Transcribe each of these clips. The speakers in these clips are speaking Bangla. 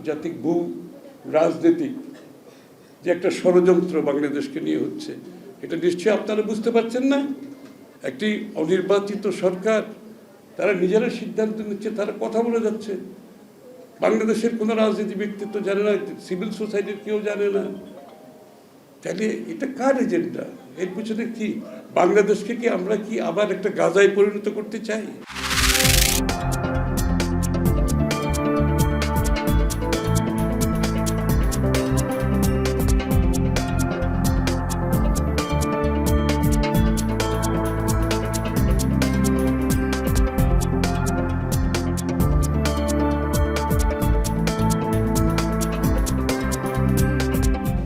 আন্তর্জাতিক ভূ রাজনৈতিক যে একটা ষড়যন্ত্র বাংলাদেশকে নিয়ে হচ্ছে, এটা নিশ্চয়ই আপনারা বুঝতে পারছেন না। একটি অনির্বাচিত সরকার, তারা নিজেরা সিদ্ধান্ত নিচ্ছে, তারা কথা বলে যাচ্ছে। বাংলাদেশের কোনো রাজনীতি ব্যক্তিত্ব জানে না, সিভিল সোসাইটির কেউ জানে না। তাহলে এটা কার এজেন্ডা? এর পিছনে কি বাংলাদেশকে কি আমরা কি আবার একটা গাজায় পরিণত করতে চাই?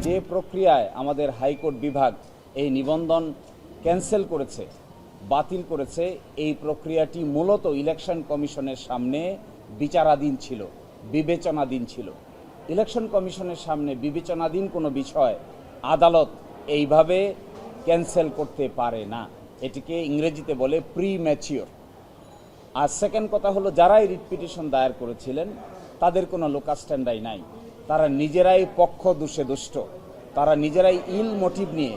যে প্রক্রিয়ায় আমাদের হাইকোর্ট বিভাগ এই নিবন্ধন ক্যান্সেল করেছে, বাতিল করেছে, এই প্রক্রিয়াটি মূলত ইলেকশন কমিশনের সামনে বিচারাধীন ছিল, বিবেচনাধীন ছিল। ইলেকশন কমিশনের সামনে বিবেচনাধীন কোনো বিষয় আদালত এইভাবে ক্যান্সেল করতে পারে না। এটিকে ইংরেজিতে বলে প্রিম্যাচিওর। আর সেকেন্ড কথা হলো, যারাই রিট পিটিশন দায়ের করেছিলেন তাদের কোনো লোকাল স্ট্যান্ডাই নাই। তারা নিজেরাই পক্ষ দুষে দুষ্ট, তারা নিজেরাই ইল মোটিভ নিয়ে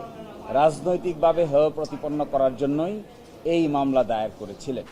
রাজনৈতিকভাবে হেয় প্রতিপন্ন করার জন্যই এই মামলা দায়ের করেছিলেন।